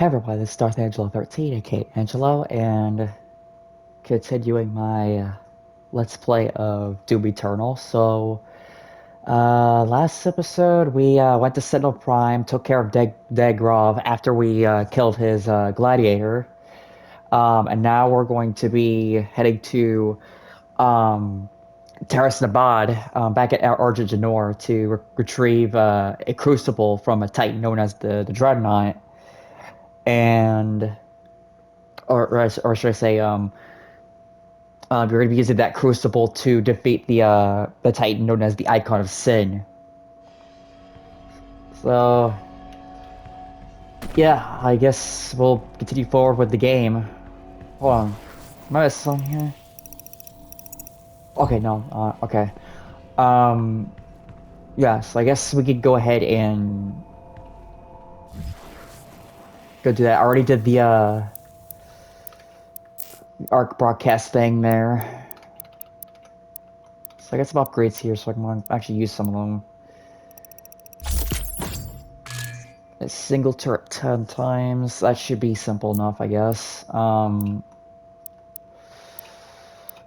Hey everybody, this is Darth Angelo 13, aka Angelo, and continuing my Let's Play of Doom Eternal. Last episode we went to Sentinel Prime, took care of Degrov after we killed his gladiator, and now we're going to be heading to um, Taras Nabad, back at Argent D'Nur to retrieve a Crucible from a Titan known as the Dreadnought, and or should I say, you're going to be using that Crucible to defeat the Titan known as the Icon of Sin. So, yeah, I guess we'll continue forward with the game. Hold on, am I missing something here? Okay, no, okay. Um, yes, I guess we could go ahead and go do that. I already did the ARC broadcast thing there. So I got some upgrades here, so I can actually use some of them. A single turret 10 times. That should be simple enough, I guess.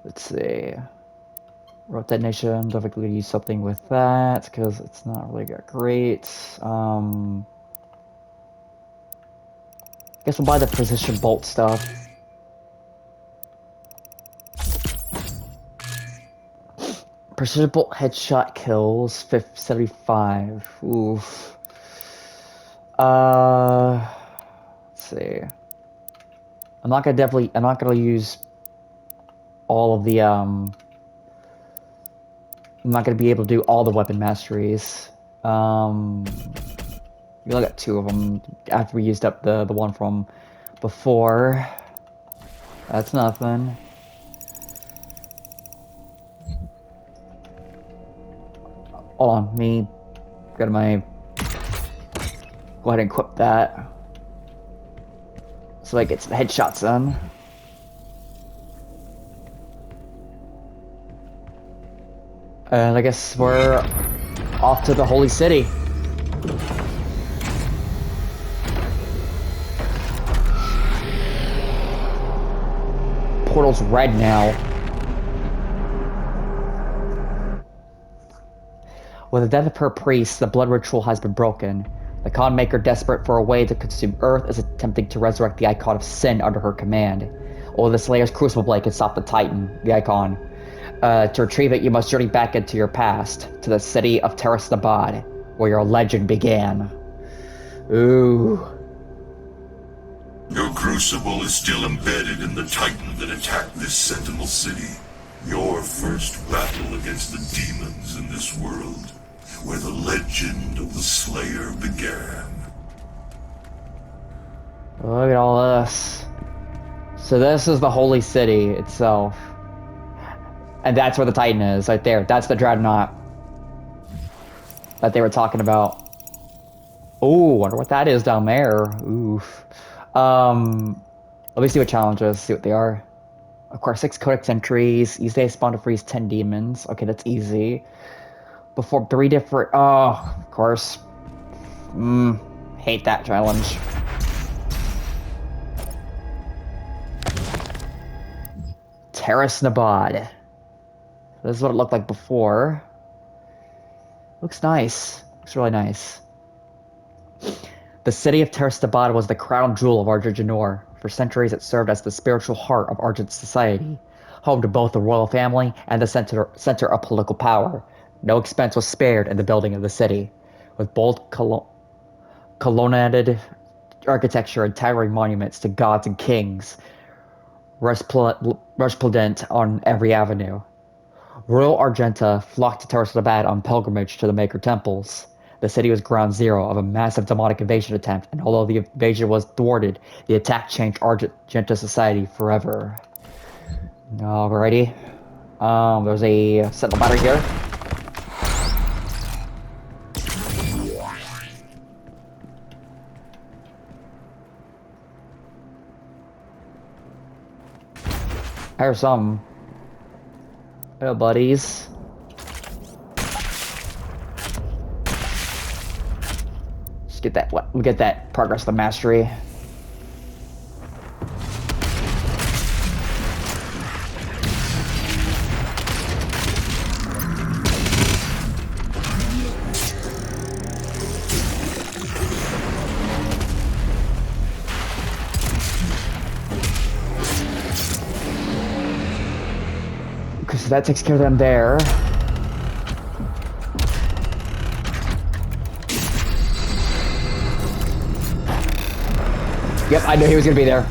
Let's see. Rope detonation. Definitely use something with that because it's not really that great. Guess we'll buy the precision bolt stuff. Precision bolt headshot kills 75. Oof. Let's see. I'm not gonna use all of the I'm not gonna be able to do all the weapon masteries. We only got two of them after we used up the one from before. That's nothing. Hold on, me got my go ahead and equip that so I get some headshots done. And I guess we're off to the Holy City. Portal's red now. With the death of her priest, the blood ritual has been broken. The Khan Maker, desperate for a way to consume Earth, is attempting to resurrect the Icon of Sin under her command. Although the Slayer's Crucible blade can stop the Titan, the Icon. To retrieve it, you must journey back into your past, to the city of Taras Nabad, where your legend began. Ooh. Your Crucible is still embedded in the Titan that attacked this Sentinel city. Your first battle against the demons in this world, where the legend of the Slayer began. Look at all this. So this is the Holy City itself. And that's where the Titan is, right there. That's the Dreadnought that they were talking about. Oh, wonder what that is down there. Oof. Let me see what challenges, see what they are. Acquire 6 Codex entries. Each day spawn to freeze 10 demons. Okay, that's easy. Perform 3 different... Oh, of course. Hate that challenge. Taras Nabad. This is what it looked like before. Looks nice. Looks really nice. The city of Taras Nabad was the crown jewel of Argent D'Nur. For centuries it served as the spiritual heart of Argent society, home to both the royal family and the center of political power. No expense was spared in the building of the city. With bold colonnaded architecture and towering monuments to gods and kings, resplendent on every avenue. Royal Argenta flocked to Taras Nabad on pilgrimage to the Maker temples. The city was ground zero of a massive demonic invasion attempt, and although the invasion was thwarted, the attack changed Argenta society forever. Alrighty. There's a sentinel battery here. Here's some. Hey, buddies. Get that progress to mastery. so that takes care of them there. Yep, I knew he was gonna be there.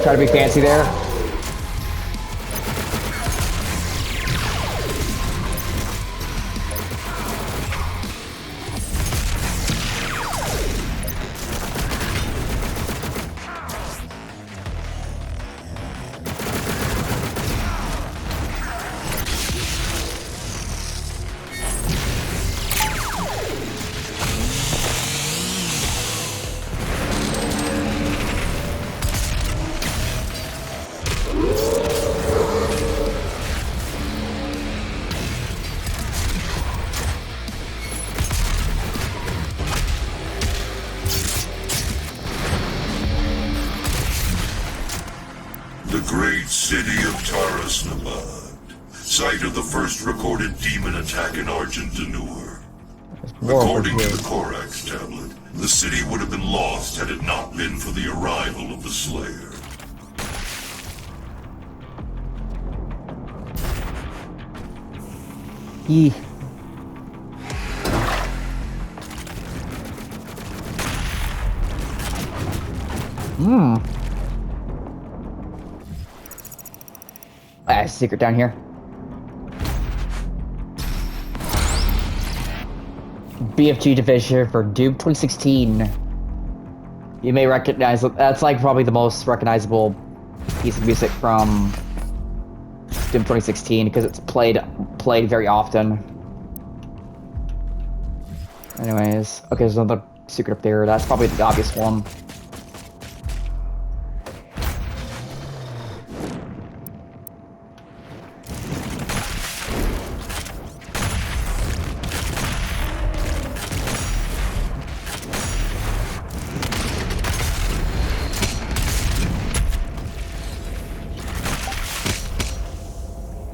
Try to be fancy there. The great city of Taras Nabad, site of the first recorded demon attack in Argent D'Nur. According to the Corax tablet, the city would have been lost had it not been for the arrival of the Slayer. Yee. Secret down here. BFG division for Doom 2016. You may recognize that's like probably the most recognizable piece of music from Doom 2016 because it's played very often. Anyways, okay, there's another secret up there. That's probably the obvious one.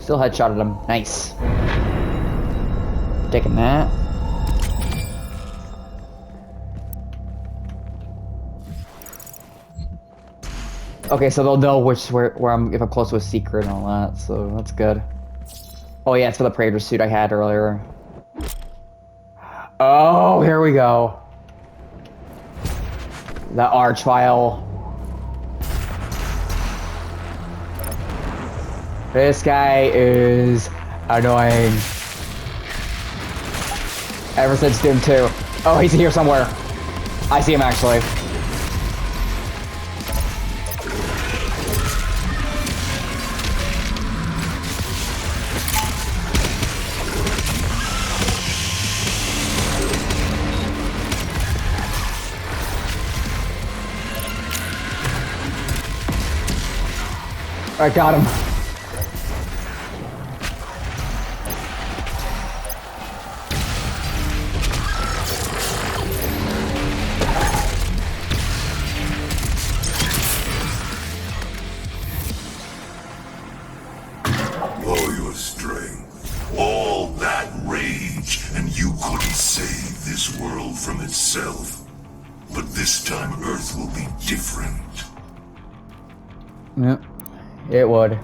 Still headshotted him. Nice. Taking that. Okay, so they'll know where I'm if I'm close to a secret and all that, so that's good. Oh yeah, it's for the Praetor suit I had earlier. Oh, here we go. The Archvile. This guy is annoying. Ever since Doom 2. Oh, he's here somewhere. I see him actually. I got him. All that rage, and you couldn't save this world from itself. But this time Earth will be different. Yep, it would.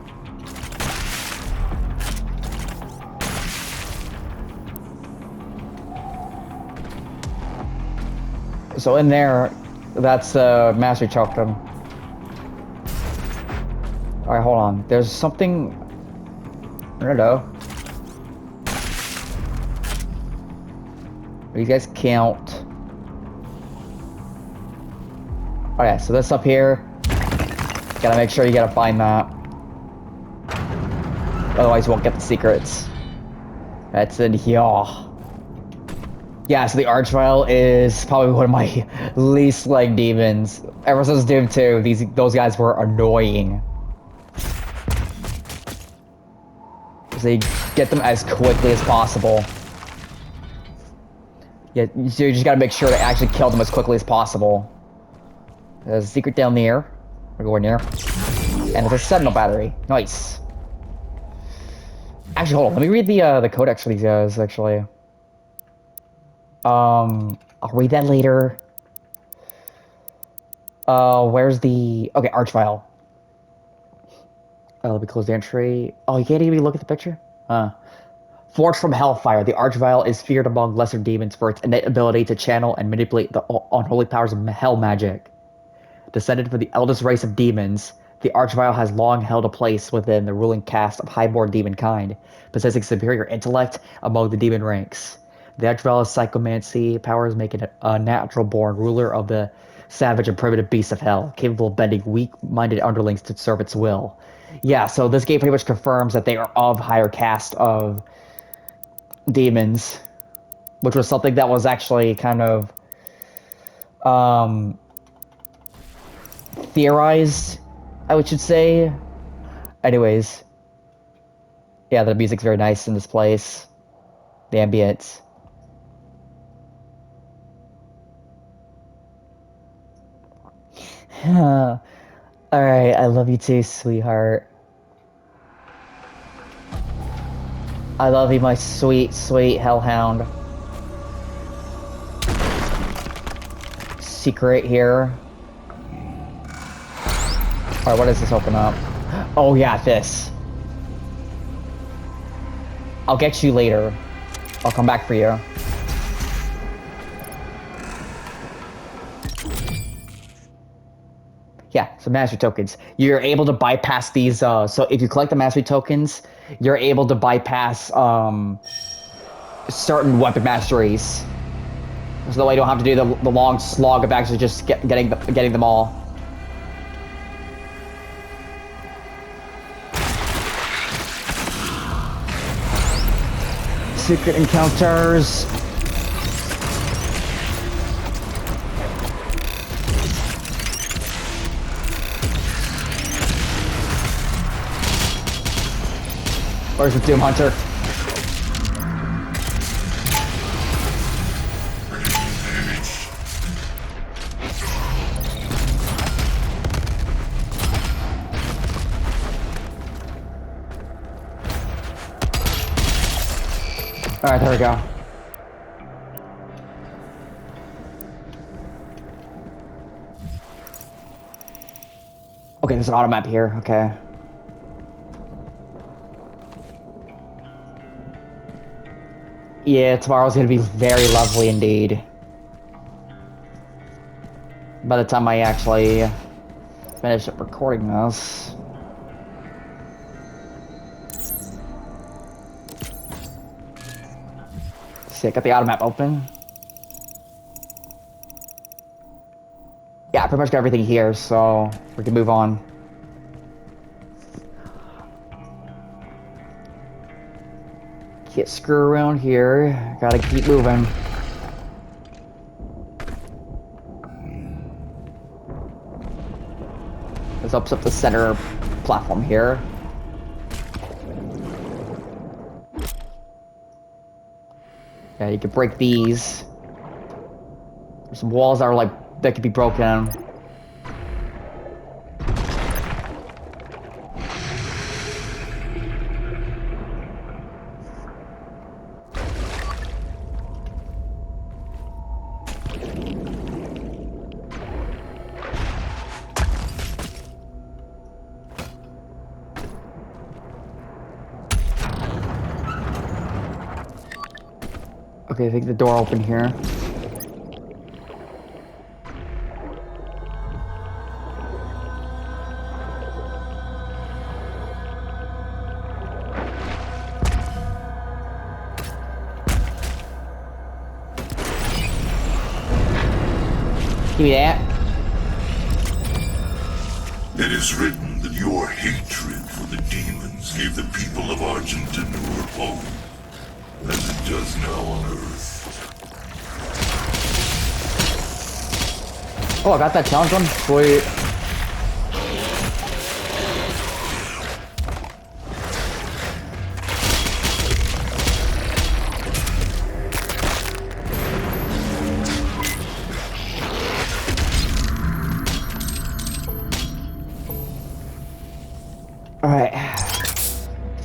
So in there, that's Master choked him. Alright, hold on. There's something... I don't know. You guys count. Oh yeah, so this up here. Gotta make sure you gotta find that. Otherwise you won't get the secrets. That's in here. Yeah, so the Archvile is probably one of my least liked demons. Ever since Doom 2, those guys were annoying. They get them as quickly as possible. Yeah, so you just gotta make sure to actually kill them as quickly as possible. There's a secret down there. We're going there. And it's a Sentinel battery. Nice. Actually, hold on. Let me read the codex for these guys, actually. I'll read that later. Where's the... Okay, Archvile. Let me close the entry. Oh, you can't even look at the picture? Forged from Hellfire, the Archvile is feared among lesser demons for its innate ability to channel and manipulate the unholy powers of hell magic. Descended from the eldest race of demons, the Archvile has long held a place within the ruling caste of highborn demonkind, possessing superior intellect among the demon ranks. The Archvile's psychomancy powers make it a natural-born ruler of the savage and primitive beasts of hell, capable of bending weak-minded underlings to serve its will. Yeah, so this game pretty much confirms that they are of higher caste of demons, which was something that was actually kind of theorized, I should say. Anyways, yeah, the music's very nice in this place. The ambience. Alright, I love you too, sweetheart. I love you, my sweet, sweet hellhound. Secret here. Alright, what does this open up? Oh yeah, this. I'll get you later. I'll come back for you. Yeah, so mastery tokens. You're able to bypass these, so if you collect the mastery tokens, you're able to bypass, certain weapon masteries. So that way you don't have to do the long slog of actually just getting them all. Secret encounters. Where's the Doom Hunter? Alright, there we go. Okay, there's an auto map here, okay. Yeah, tomorrow's gonna be very lovely indeed. By the time I actually finish up recording this. See, I got the auto map open. Yeah, I pretty much got everything here, so we can move on. Can't screw around here. Gotta keep moving. This opens up the center platform here. Yeah, you can break these. There's some walls that are like, that could be broken. Okay, I think the door open here. Give me that. It is written that your hatred for the demons gave the people of Argent D'Nur hope, as it does now on Earth. Oh, I got that challenge one? Sweet.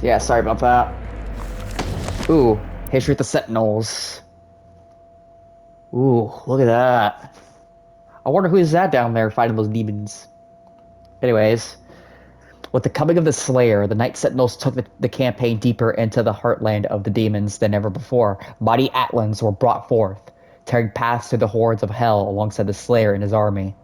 Yeah, sorry about that. Ooh, history with the Sentinels. Ooh, look at that. I wonder who is that down there fighting those demons. Anyways, with the coming of the Slayer, the Night Sentinels took the campaign deeper into the heartland of the demons than ever before. Mighty Atlans were brought forth, tearing paths through the hordes of hell alongside the Slayer and his army.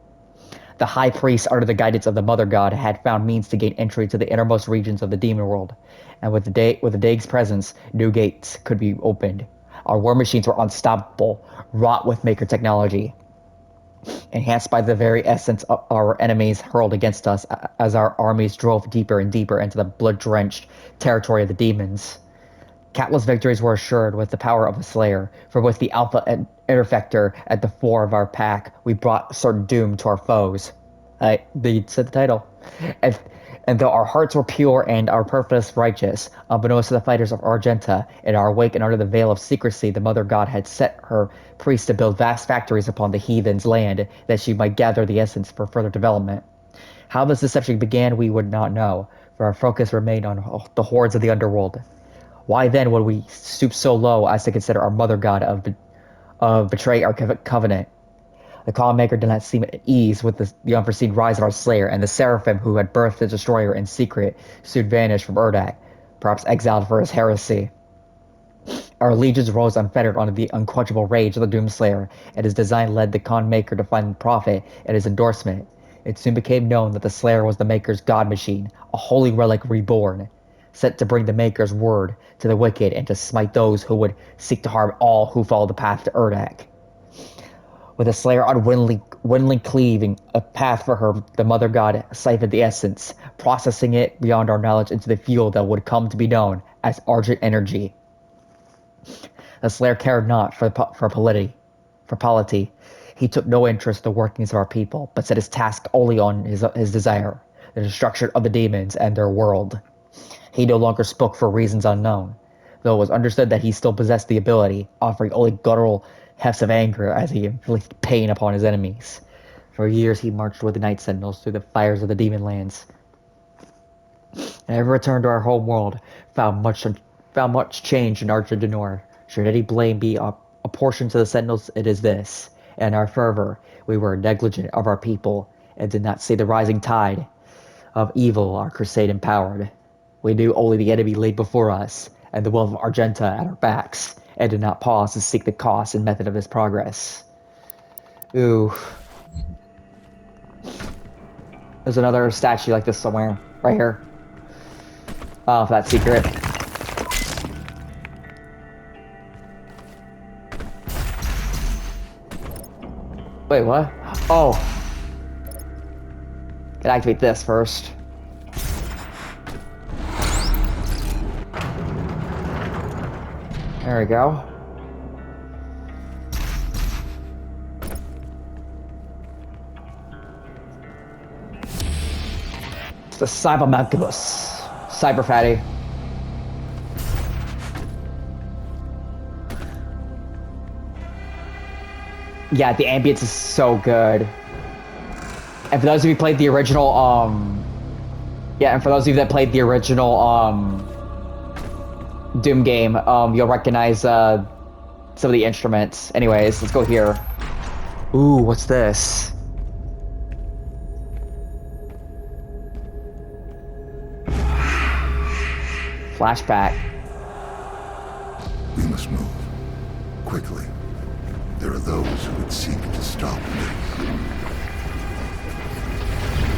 The High Priest, under the guidance of the Mother God, had found means to gain entry to the innermost regions of the demon world, and with the Daig's presence, new gates could be opened. Our war machines were unstoppable, wrought with Maker technology, enhanced by the very essence of our enemies hurled against us as our armies drove deeper and deeper into the blood-drenched territory of the demons. Countless victories were assured with the power of a Slayer, for with the Alpha and Interfector at the fore of our pack, we brought certain doom to our foes. They said the title. And, and though our hearts were pure and our purpose righteous, unbeknownst to the fighters of Argenta, in our wake and under the veil of secrecy, the Mother God had set her priests to build vast factories upon the heathen's land, that she might gather the essence for further development. How this deception began, we would not know, for our focus remained on the hordes of the underworld. Why then would we stoop so low as to consider our Mother God of betray our covenant? The Calm Maker did not seem at ease with the unforeseen rise of our Slayer, and the Seraphim who had birthed the Destroyer in secret soon vanished from Urdak, perhaps exiled for his heresy. Our legions rose unfettered under the unquenchable rage of the Doomslayer, and his design led the Khan Maker to find profit in his endorsement. It soon became known that the Slayer was the Maker's god machine, a holy relic reborn, sent to bring the Maker's word to the wicked and to smite those who would seek to harm all who follow the path to Urdak. With the Slayer unwillingly cleaving a path for her, the Mother God siphoned the essence, processing it beyond our knowledge into the fuel that would come to be known as Argent Energy. The Slayer cared not for polity. He took no interest in the workings of our people, but set his task only on his desire, the destruction of the demons and their world. He no longer spoke for reasons unknown, though it was understood that he still possessed the ability, offering only guttural hefts of anger as he inflicted pain upon his enemies. For years he marched with the Night Sentinels through the fires of the demon lands, and every return to our home world found much change in Argent D'Nur. Should any blame be apportioned to the Sentinels, it is this. In our fervor, we were negligent of our people, and did not see the rising tide of evil our crusade empowered. We knew only the enemy lay before us, and the will of Argenta at our backs, and did not pause to seek the cause and method of his progress. Ooh. There's another statue like this somewhere. Right here. Oh, that's secret. Wait, what? Oh. Gotta activate this first. There we go. It's the Cybermancubus. Cyber Fatty. Yeah, the ambience is so good. And for those of you who played the original, yeah, and for those of you that played the original, Doom game, you'll recognize, some of the instruments. Anyways, let's go here. Ooh, what's this? Flashback. We must move. Quickly. There are those who would seek to stop this.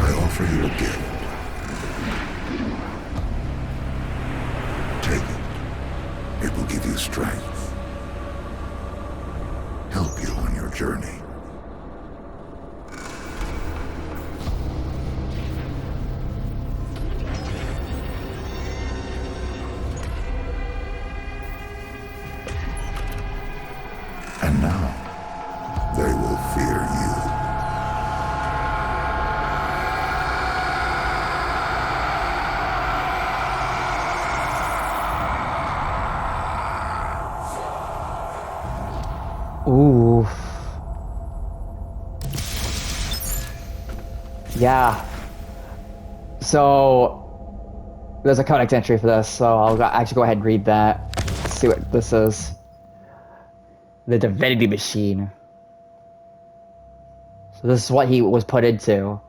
I offer you a gift. Take it. It will give you strength. Help you on your journey. And now, they will fear you. Ooh. Yeah. So, There's a context entry for this, so actually go ahead and read that. Let's see what this is. The Divinity Machine. So this is what he was put into.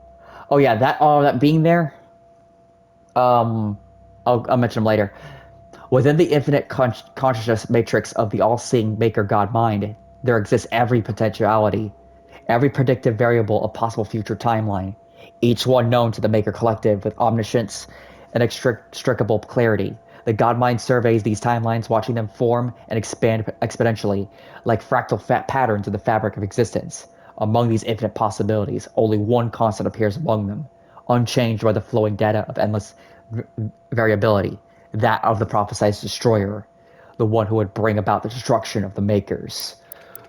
Oh yeah, that being there. I'll mention him later. Within the infinite consciousness matrix of the all-seeing Maker God mind, there exists every potentiality, every predictive variable of possible future timeline, each one known to the Maker Collective with omniscience and inextricable clarity. The God mind surveys these timelines, watching them form and expand exponentially, like fractal patterns in the fabric of existence. Among these infinite possibilities, only one constant appears among them, unchanged by the flowing data of endless variability, that of the prophesied destroyer, the one who would bring about the destruction of the Makers.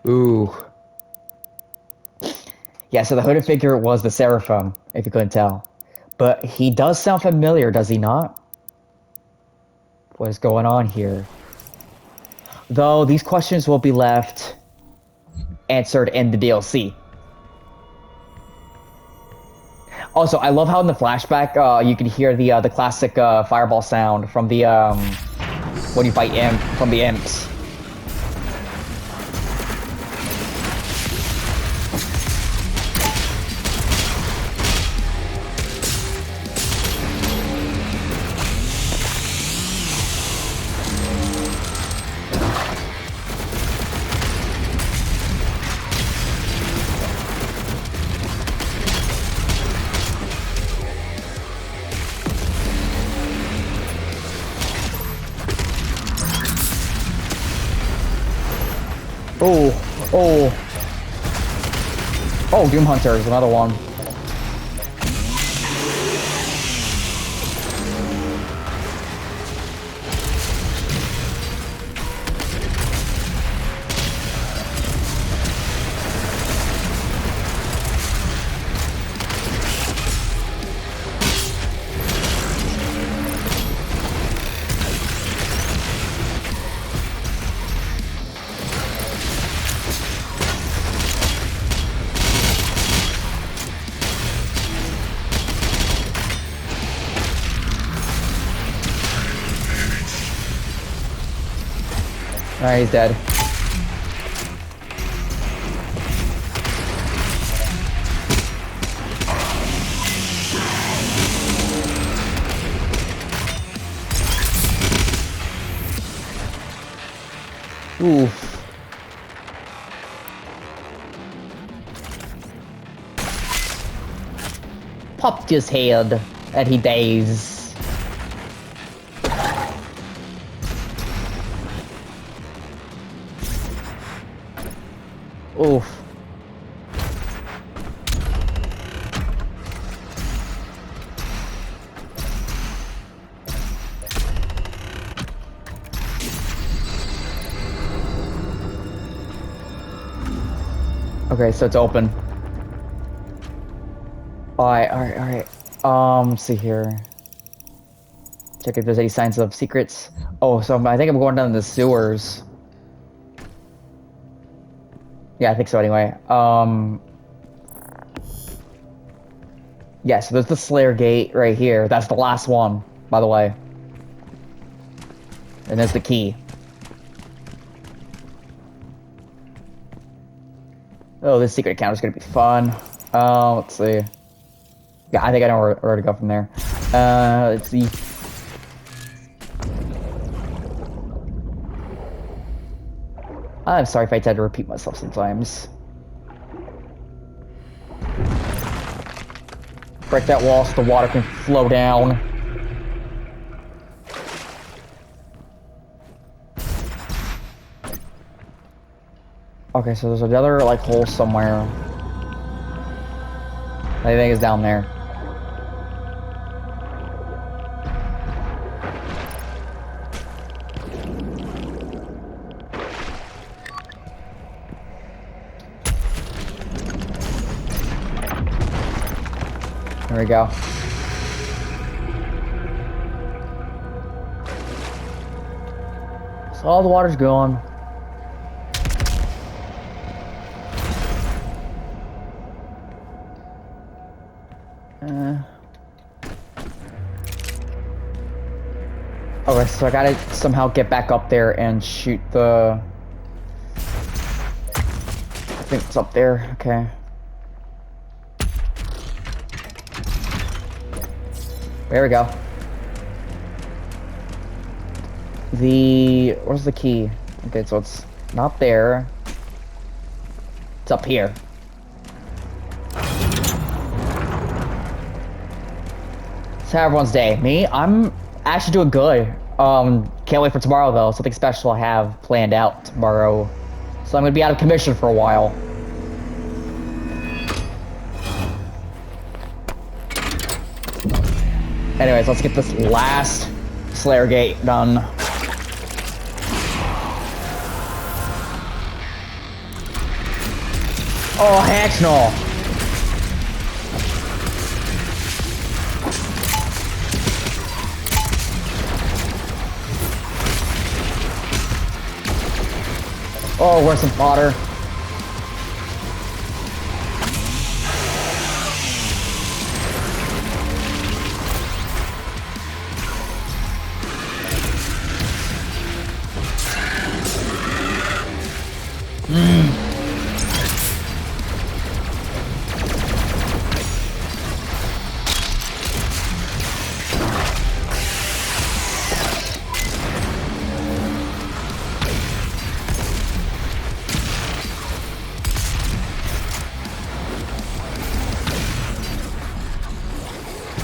Ooh. Yeah, so the hooded figure was the Seraphim, if you couldn't tell. But he does sound familiar, does he not? What is going on here? Though these questions will be left answered in the DLC. Also, I love how in the flashback you can hear the classic fireball sound from the when you fight from the imps. Oh, oh. Oh, Doom Hunter is another one. Alright, he's dead. Oof. Popped his head, and he dies. Oof. Okay, so it's open. Alright. Let's see here. Check if there's any signs of secrets. Oh, so I think I'm going down the sewers. Yeah, I think so anyway. Yeah, so there's the Slayer Gate right here. That's the last one, by the way. And there's the key. Oh, this secret encounter is gonna be fun. Let's see. Yeah, I think I know where to go from there. Let's see. I'm sorry if I had to repeat myself sometimes. Break that wall so the water can flow down. Okay, so there's another, like, hole somewhere. I think it's down there. There we go. So all the water's gone. Okay, so I gotta somehow get back up there and shoot the... I think it's up there. Okay. There we go. Where's the key? Okay, so it's not there. It's up here. So how everyone's day? Me? I'm actually doing good. Can't wait for tomorrow though. Something special I have planned out tomorrow. So I'm gonna be out of commission for a while. Anyways, let's get this last Slayer Gate done. Oh, heck no! Oh, where's some fodder?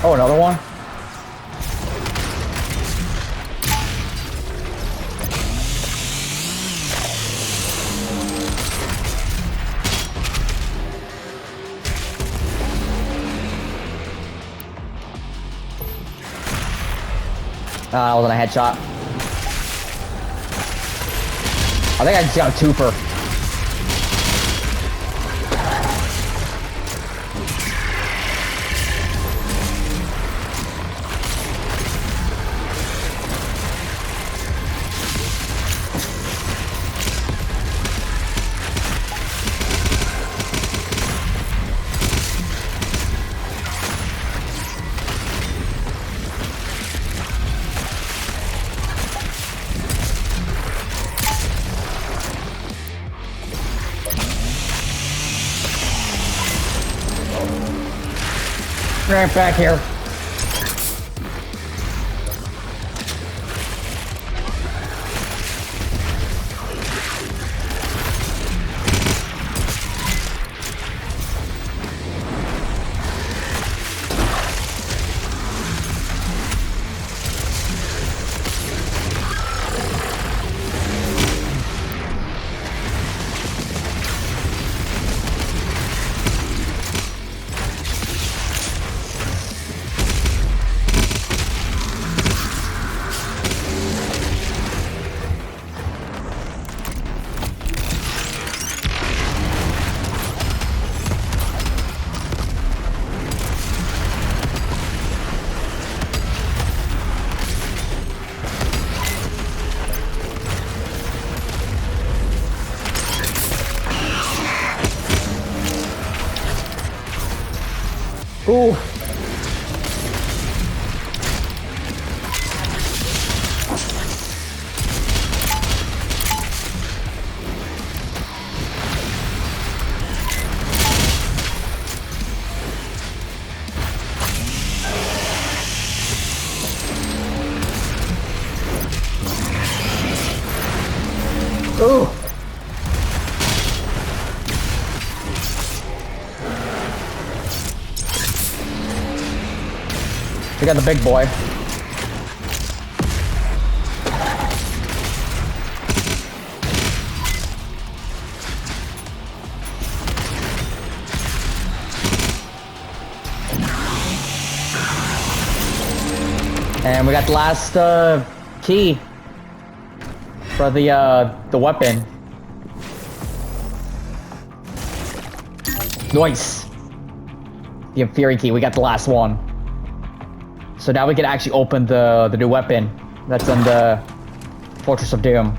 Oh, another one? That wasn't a headshot. I think I just got a twofer. Right back here. Ooh. Ooh. We got the big boy. And we got the last key for the weapon. Nice. The Inferi key. We got the last one. So now we can actually open the new weapon that's in the Fortress of Doom.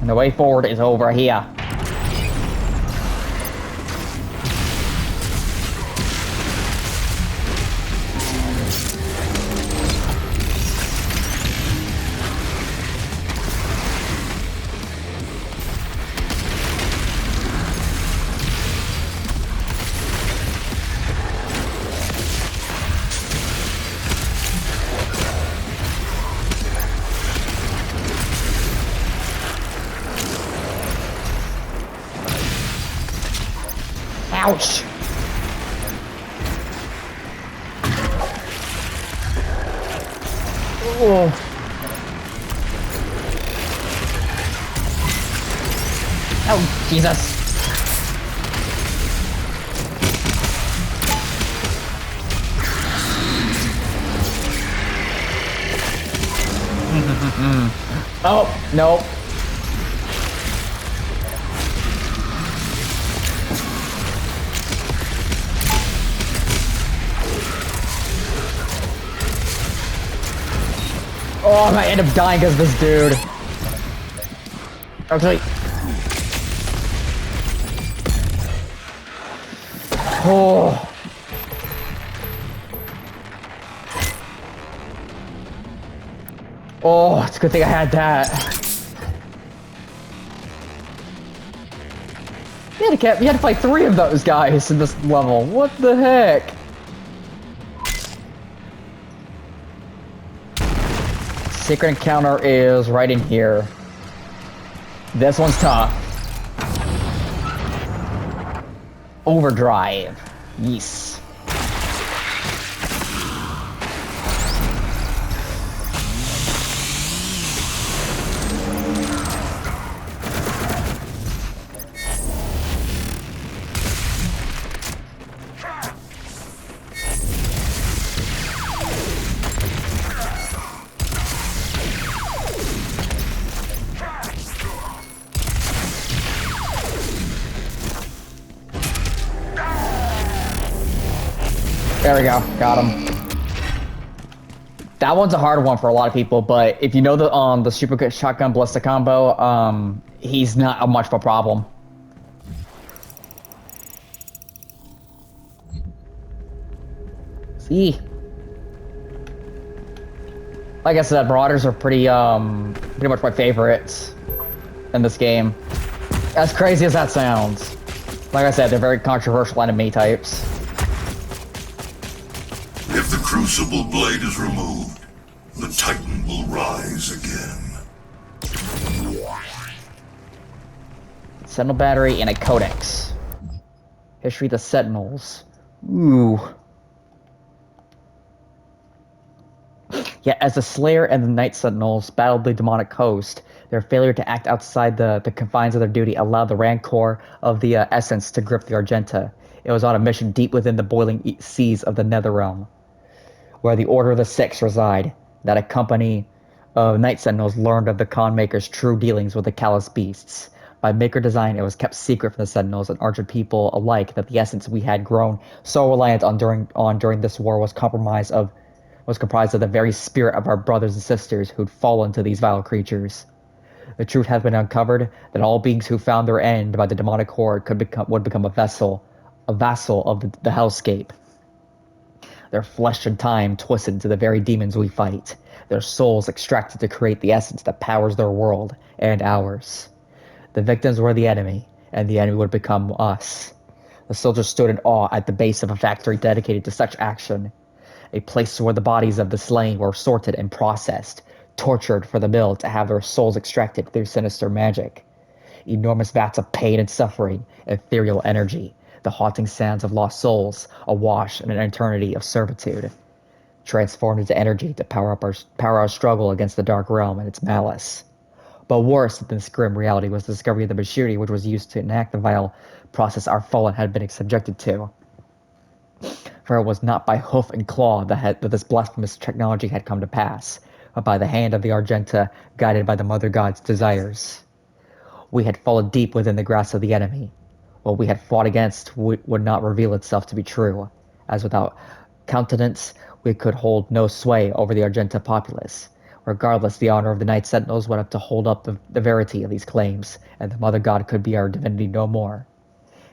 And the way forward is over here. Ouch! Oh. Oh, Jesus. Oh, no. Oh, I might end up dying because of this dude. Actually. Oh. Oh, it's a good thing I had that. You had to fight 3 of those guys in this level. What the heck? Secret encounter is right in here. This one's tough. Overdrive. Yes. There we go. Got him. That one's a hard one for a lot of people, but if you know the super shotgun ballista combo, he's not much of a problem. See, like I said, Marauders are pretty much my favorites in this game. As crazy as that sounds, like I said, they're very controversial enemy types. If the Crucible blade is removed, the Titan will rise again. Sentinel battery and a codex. History of the Sentinels. Ooh. Yet as the Slayer and the Night Sentinels battled the demonic host, their failure to act outside the confines of their duty allowed the rancor of the Essence to grip the Argenta. It was on a mission deep within the boiling seas of the Netherrealm, where the Order of the Six reside, that a company of Night Sentinels learned of the Con Maker's true dealings with the Callous Beasts. By Maker design, it was kept secret from the Sentinels and Argent people alike that the essence we had grown so reliant on during this war was comprised of the very spirit of our brothers and sisters who'd fallen to these vile creatures. The truth has been uncovered that all beings who found their end by the demonic horde would become a vassal of the hellscape. Their flesh and time twisted to the very demons we fight. Their souls extracted to create the essence that powers their world and ours. The victims were the enemy, and the enemy would become us. The soldiers stood in awe at the base of a factory dedicated to such action. A place where the bodies of the slain were sorted and processed, tortured for the mill to have their souls extracted through sinister magic. Enormous vats of pain and suffering, ethereal energy, the haunting sounds of lost souls, awash in an eternity of servitude, transformed into energy to power our struggle against the dark realm and its malice. But worse than this grim reality was the discovery of the machinery which was used to enact the vile process our fallen had been subjected to. For it was not by hoof and claw that this blasphemous technology had come to pass, but by the hand of the Argenta, guided by the Mother God's desires. We had fallen deep within the grasp of the enemy. What we had fought against would not reveal itself to be true, as without countenance we could hold no sway over the Argenta populace. Regardless, the honor of the Night Sentinels went up to hold up the verity of these claims, and the Mother God could be our divinity no more.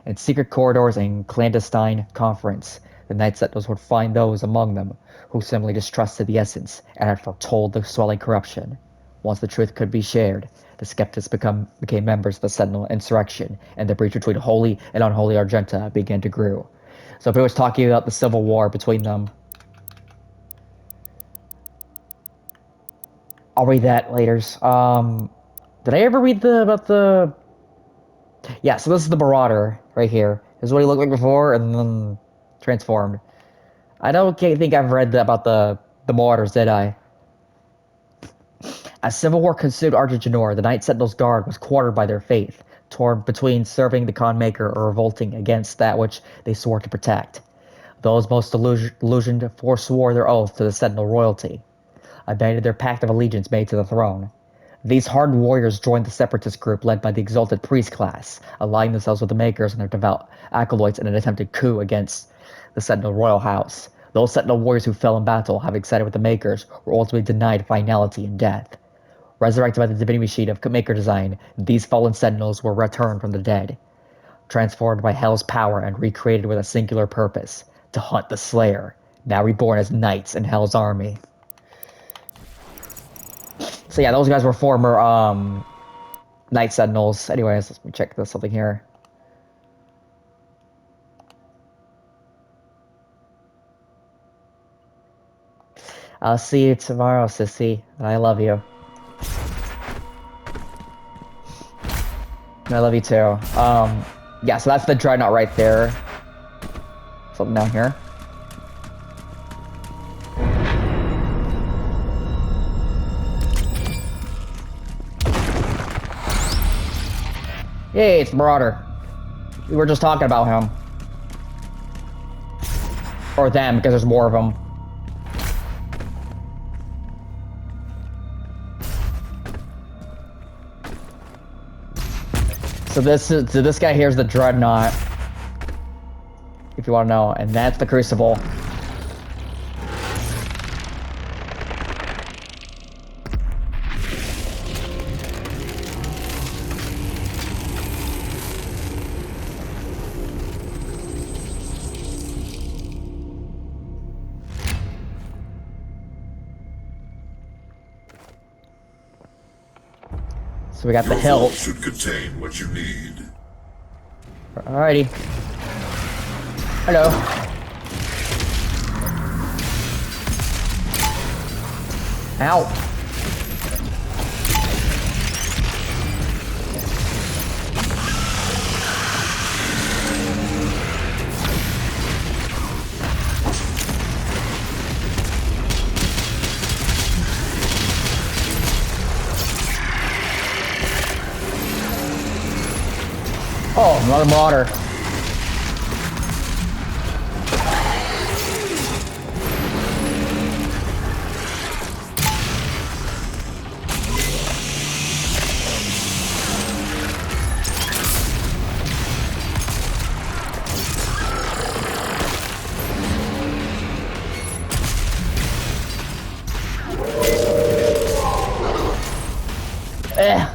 In secret corridors and clandestine conference, the Night Sentinels would find those among them who simply distrusted the essence and had foretold the swelling corruption. Once the truth could be shared, the skeptics became members of the Sentinel insurrection, and the breach between holy and unholy Argenta began to grow. So pretty much talking about the civil war between them. I'll read that later. Did I ever read about the Yeah, so this is the Marauder right here. This is what he looked like before, and then transformed. I don't think I've read about the Marauders, did I? As civil war consumed Argent D'Nur, the Night Sentinels Guard was quartered by their faith, torn between serving the Khan Maker or revolting against that which they swore to protect. Those most delusioned forswore their oath to the Sentinel royalty, abandoned their pact of allegiance made to the throne. These hardened warriors joined the separatist group led by the exalted priest class, allying themselves with the Makers and their devout acolytes in an attempted coup against the Sentinel royal house. Those Sentinel warriors who fell in battle, having sided with the Makers, were ultimately denied finality and death. Resurrected by the divinity machine of Maker design, these fallen Sentinels were returned from the dead, transformed by Hell's power and recreated with a singular purpose, to hunt the Slayer, now reborn as knights in Hell's army. So yeah, those guys were former Night Sentinels. Anyways, let me check this something here. I'll see you tomorrow, sissy. I love you. I love you too. Yeah, so that's the Dreadnought right there. Something down here. Yay, it's Marauder. We were just talking about him. Or them, because there's more of them. So this guy here is the Dreadnought, if you want to know, and that's the Crucible. So we got the hilt. Your vault should contain what you need. Alrighty. Hello. Ow. Oh, another Marauder. Eh.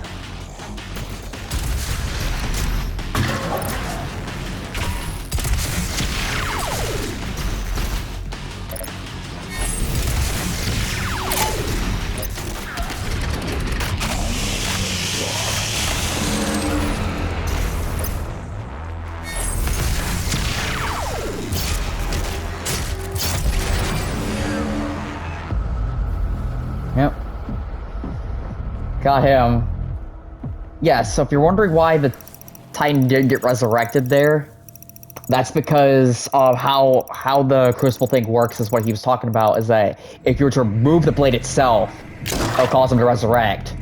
Yep. Got him. Yeah, so if you're wondering why the Titan didn't get resurrected there, that's because of how the Crucible thing works is what he was talking about, is that if you were to remove the blade itself, it'll cause him to resurrect.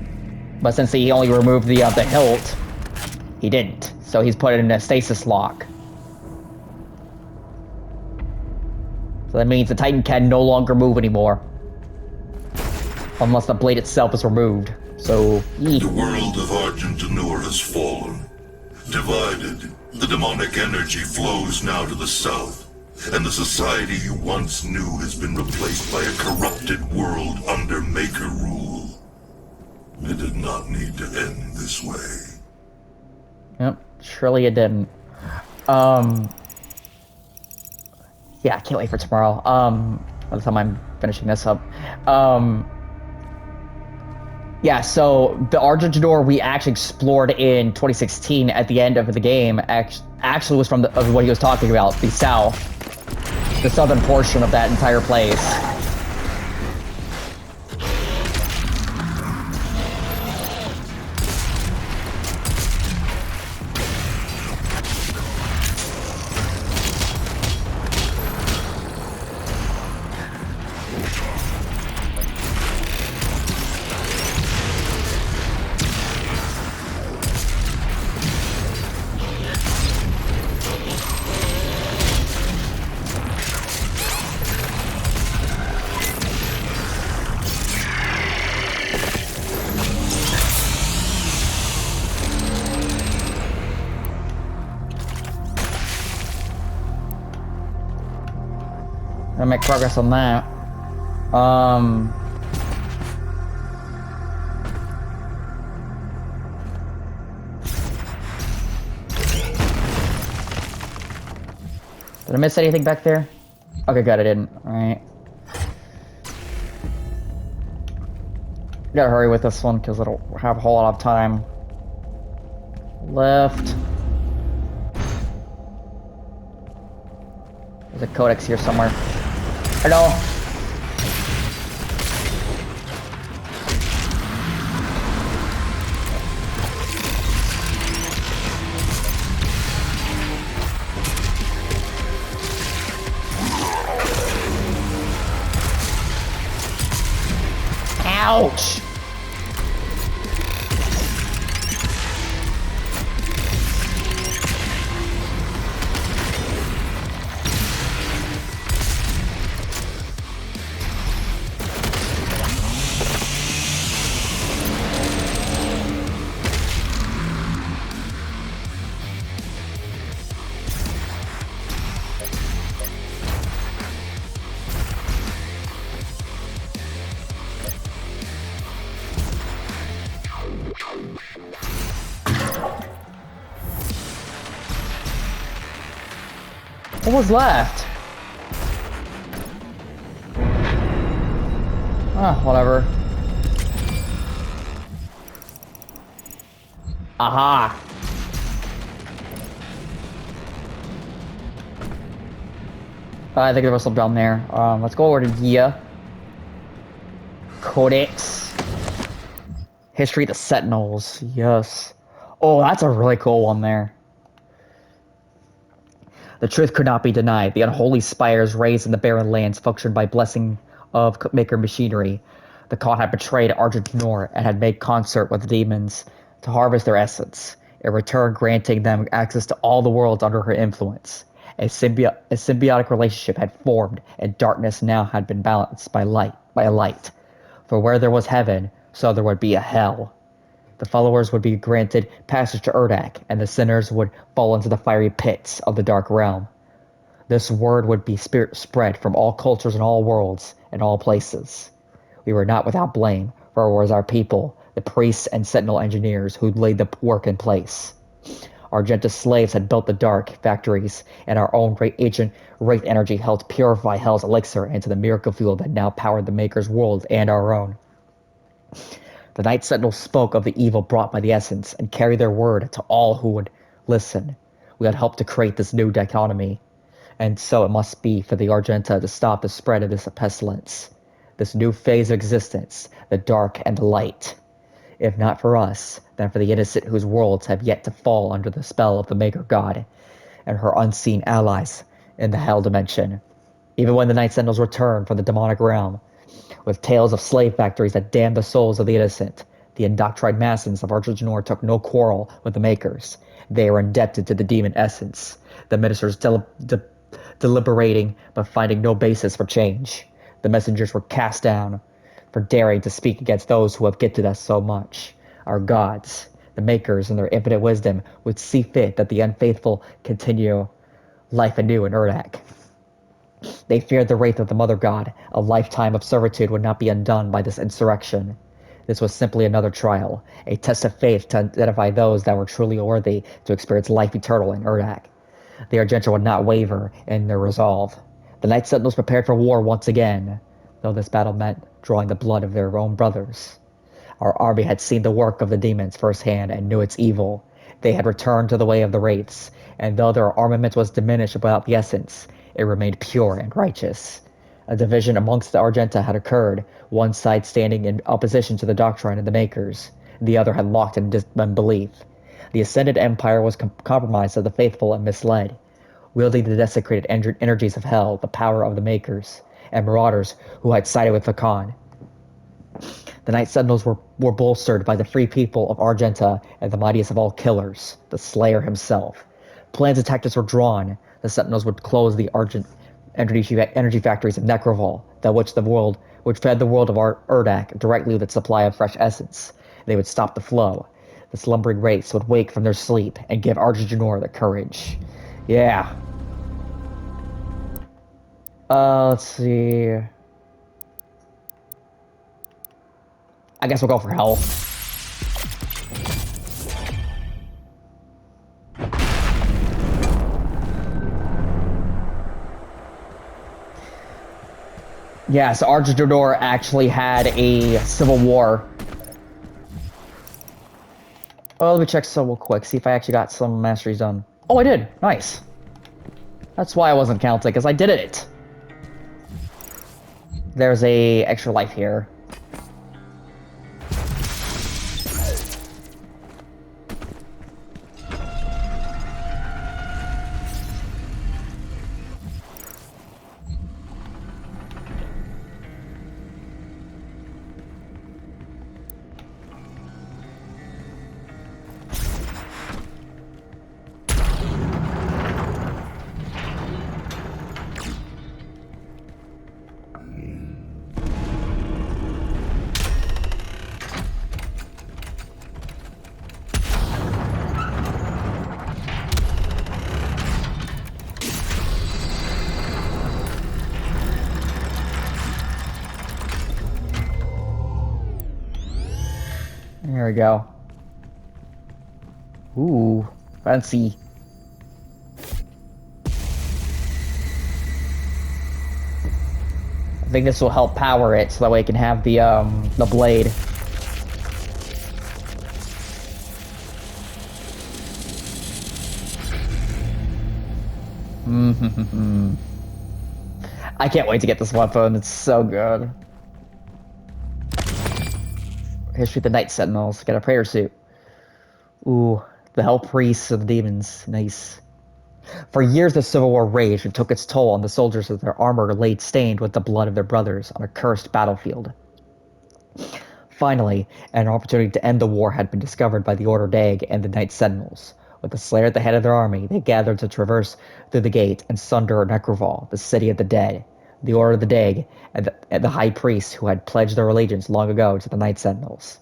But since he only removed the hilt, he didn't. So he's put it in a stasis lock. So that means the Titan can no longer move anymore. Unless the blade itself is removed. So, The world of Argent D'Nur has fallen. Divided, the demonic energy flows now to the south, and the society you once knew has been replaced by a corrupted world under Maker rule. It did not need to end this way. Yep, surely it didn't. Yeah, I can't wait for tomorrow. By the time I'm finishing this up. Yeah, so the Argent D'Nur we actually explored in 2016 at the end of the game actually was from of what he was talking about, the south. The southern portion of that entire place. Gonna make progress on that. Um... Did I miss anything back there? Okay, good, I didn't. Alright. Gotta hurry with this one, because I don't have a whole lot of time left. There's a codex here somewhere. Hello? Ouch! What was left? Ah, whatever. Aha! I think there was some down there. Let's go over to Gia. Codex. History of the Sentinels. Yes. Oh, that's a really cool one there. The truth could not be denied. The unholy spires raised in the barren lands functioned by blessing of maker machinery. The Khan had betrayed Argent D'Nur and had made concert with the demons to harvest their essence, in return granting them access to all the worlds under her influence. A symbiotic relationship had formed, and darkness now had been balanced by a light. For where there was heaven, so there would be a hell. The followers would be granted passage to Urdak, and the sinners would fall into the fiery pits of the Dark Realm. This word would be spread from all cultures and all worlds and all places. We were not without blame, for it was our people, the priests and sentinel engineers, who laid the work in place. Argenta slaves had built the dark factories, and our own great ancient wraith energy helped purify Hell's elixir into the miracle fuel that now powered the Maker's world and our own. The Night Sentinels spoke of the evil brought by the essence and carried their word to all who would listen. We had helped to create this new dichotomy, and so it must be for the Argenta to stop the spread of this pestilence, this new phase of existence, the dark and the light. If not for us, then for the innocent whose worlds have yet to fall under the spell of the Maker God and her unseen allies in the Hell dimension. Even when the Night Sentinels returned from the demonic realm, with tales of slave factories that damned the souls of the innocent, the indoctrinated masses of Argent D'Nur took no quarrel with the Makers. They were indebted to the demon essence, the ministers deliberating but finding no basis for change. The messengers were cast down for daring to speak against those who have gifted us so much. Our gods, the Makers, in their infinite wisdom, would see fit that the unfaithful continue life anew in Urdak. They feared the wraith of the Mother God. A lifetime of servitude would not be undone by this insurrection. This was simply another trial, a test of faith to identify those that were truly worthy to experience life eternal in Urdak. The Argenta would not waver in their resolve. The Night Sentinels prepared for war once again, though this battle meant drawing the blood of their own brothers. Our army had seen the work of the demons firsthand and knew its evil. They had returned to the way of the wraiths, and though their armament was diminished without the essence, it remained pure and righteous. A division amongst the Argenta had occurred, one side standing in opposition to the doctrine of the Makers, the other had locked in disbelief. The Ascended Empire was compromised of the faithful and misled, wielding the desecrated energies of hell, the power of the Makers, and marauders who had sided with the Khan. The Night Sentinels were bolstered by the free people of Argenta and the mightiest of all killers, the Slayer himself. Plans and tactics were drawn. The Sentinels would close the Argent energy factories of Necroval, which fed the world of Urdak directly with its supply of fresh essence. They would stop the flow. The slumbering wraiths would wake from their sleep and give Argent D'Nur the courage. Yeah. Let's see. I guess we'll go for hell. Yeah, so Argent D'Nur actually had a civil war. Oh, let me check some real quick, see if I actually got some masteries done. Oh, I did. Nice. That's why I wasn't counting, because I did it. There's a extra life here. There we go. Ooh, fancy. I think this will help power it, so that way it can have the blade. I can't wait to get this weapon. It's so good. History of the Night Sentinels. Got a prayer suit. Ooh, the Hell Priests of the Demons. Nice. For years, the Civil War raged and took its toll on the soldiers as their armor laid stained with the blood of their brothers on a cursed battlefield. Finally, an opportunity to end the war had been discovered by the Order Dag and the Night Sentinels. With the Slayer at the head of their army, they gathered to traverse through the gate and sunder Necroval, the city of the dead. The Order of the Dag and the High Priests, who had pledged their allegiance long ago to the Night Sentinels,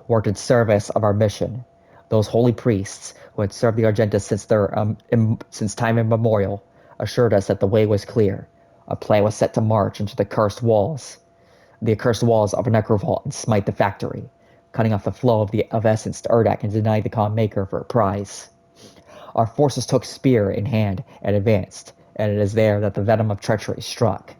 worked in service of our mission. Those holy priests, who had served the Argenta since time immemorial, assured us that the way was clear. A plan was set to march into the accursed walls of Necrovault and smite the factory, cutting off the flow of essence to Urdak and deny the Khan Maker for a prize. Our forces took spear in hand and advanced, and it is there that the venom of treachery struck.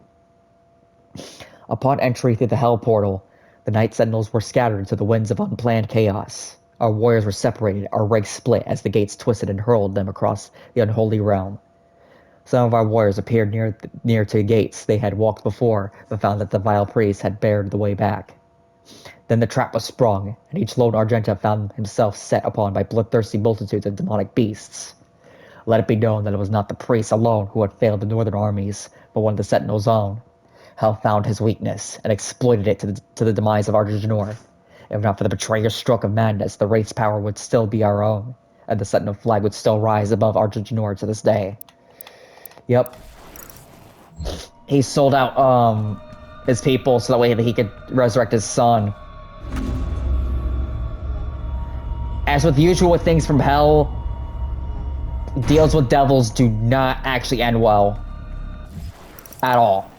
Upon entry through the Hell Portal, the Night Sentinels were scattered to the winds of unplanned chaos. Our warriors were separated, our ranks split as the gates twisted and hurled them across the unholy realm. Some of our warriors appeared near to the gates they had walked before, but found that the vile priests had barred the way back. Then the trap was sprung, and each lone Argenta found himself set upon by bloodthirsty multitudes of demonic beasts. Let it be known that it was not the priests alone who had failed the northern armies, but one of the Sentinels' own. Hell found his weakness, and exploited it to the demise of Argent D'Nur. If not for the betrayer's stroke of madness, the wraith's power would still be our own, and the Sentinel flag would still rise above Argent D'Nur to this day. Yep. He sold out his people so that way that he could resurrect his son. As with usual with things from hell, deals with devils do not actually end well. At all.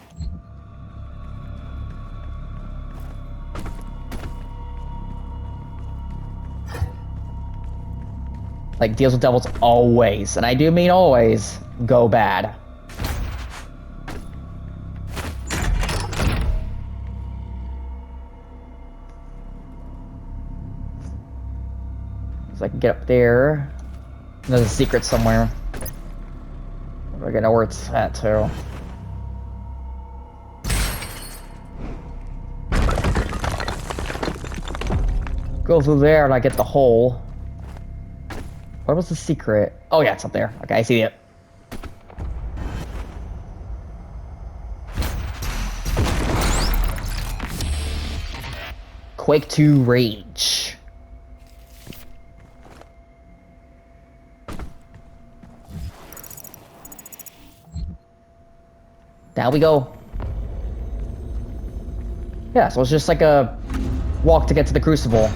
Like, deals with devils always, and I do mean always, go bad. So I can get up there. There's a secret somewhere. We're gonna know where it's at, too. Go through there and I get the hole. Where was the secret? Oh yeah, it's up there. Okay, I see it. Quake 2 Rage. Down we go. Yeah, so it's just like a walk to get to the Crucible.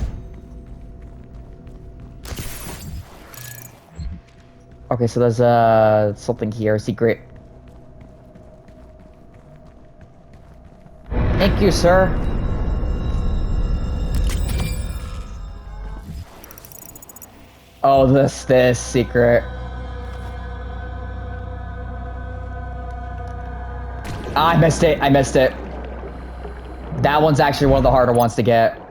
Okay, so there's something here, secret. Thank you, sir. Oh, this secret. I missed it. I missed it. That one's actually one of the harder ones to get.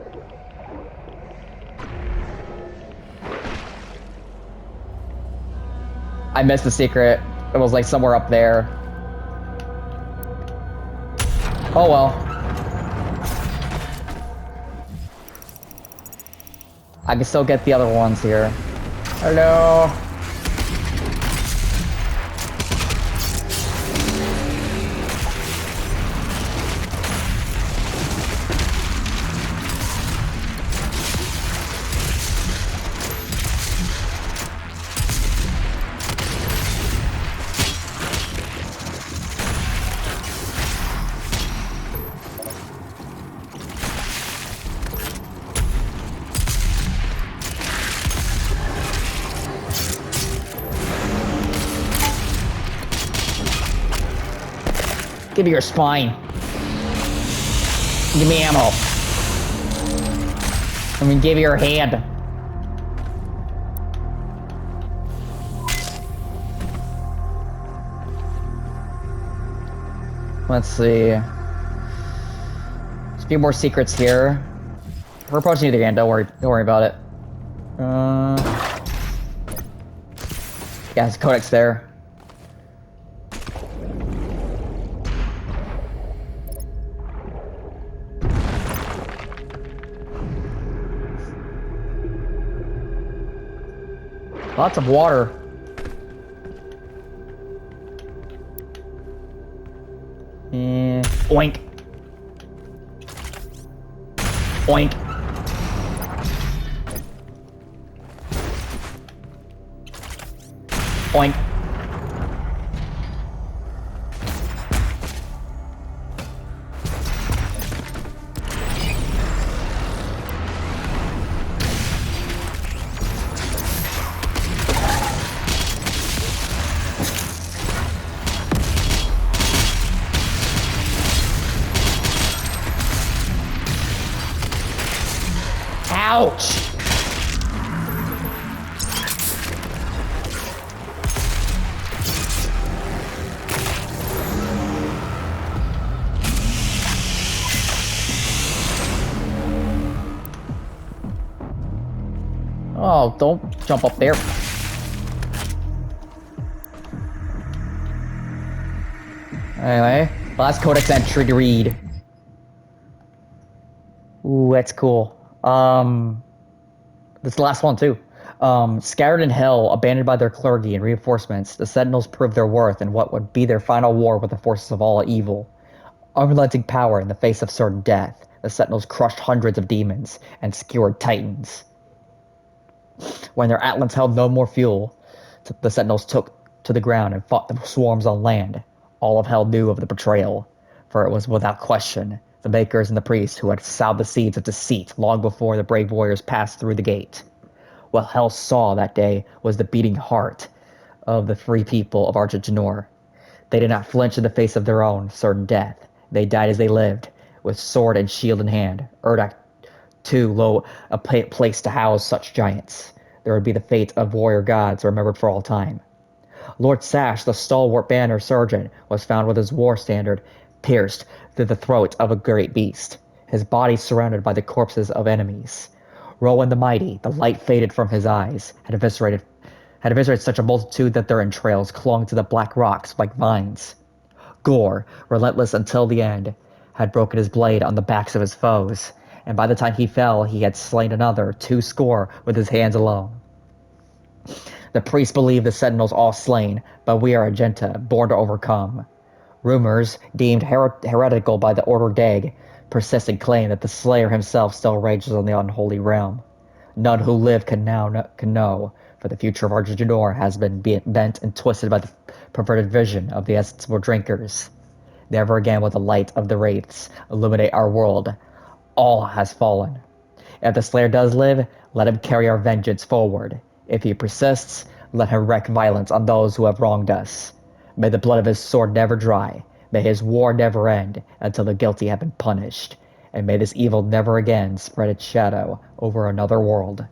I missed the secret. It was like somewhere up there. Oh well. I can still get the other ones here. Hello. Give me your spine. Give me ammo. I mean, give me your hand. Let's see. There's a few more secrets here. We're approaching the end. Don't worry about it. Yeah, there's a codex there. Lots of water. And oink. Oink. Oink. Ouch! Oh, don't jump up there. Anyway, last codex entry to read. Ooh, that's cool. This last one too. Scattered in hell, abandoned by their clergy and reinforcements, the Sentinels proved their worth in what would be their final war with the forces of all evil. Unrelenting power in the face of certain death, the Sentinels crushed hundreds of demons and skewered titans. When their Atlas held no more fuel, the Sentinels took to the ground and fought the swarms on land. All of hell knew of the betrayal, for it was without question the makers and the priests who had sowed the seeds of deceit long before the brave warriors passed through the gate. What hell saw that day was the beating heart of the free people of Argent D'Nur. They did not flinch in the face of their own certain death. They died as they lived, with sword and shield in hand. Urdak, too low a place to house such giants. There would be the fate of warrior gods remembered for all time. Lord Sash, the stalwart banner sergeant, was found with his war standard pierced through the throat of a great beast, his body surrounded by the corpses of enemies. Rowan the Mighty, the light faded from his eyes, had eviscerated such a multitude that their entrails clung to the black rocks like vines. Gore, relentless until the end, had broken his blade on the backs of his foes, and by the time he fell, he had slain another 200 with his hands alone. The priests believe the Sentinels all slain, but we are Argenta, born to overcome. Rumors, deemed heretical by the Order Dag, persist and claim that the Slayer himself still rages on the unholy realm. None who live can know, for the future of Argent D'Nur has been bent and twisted by the perverted vision of the sensible drinkers. Never again will the light of the wraiths illuminate our world. All has fallen. If the Slayer does live, let him carry our vengeance forward. If he persists, let him wreak violence on those who have wronged us. May the blood of his sword never dry. May his war never end until the guilty have been punished, and may this evil never again spread its shadow over another world.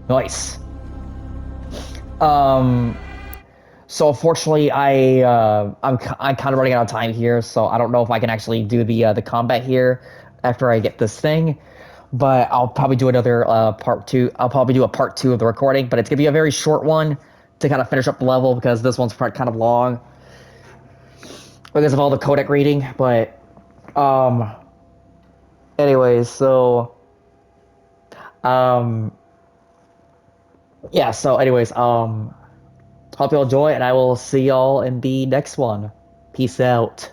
Nice. Um, so unfortunately, I'm kind of running out of time here, so I don't know if I can actually do the combat here after I get this thing. But I'll probably do another part two. I'll probably do a part two of the recording, but it's gonna be a very short one to kind of finish up the level because this one's kind of long because of all the codec reading. But um, anyways, so um, yeah. So anyways, hope you all enjoy, and I will see y'all in the next one. Peace out.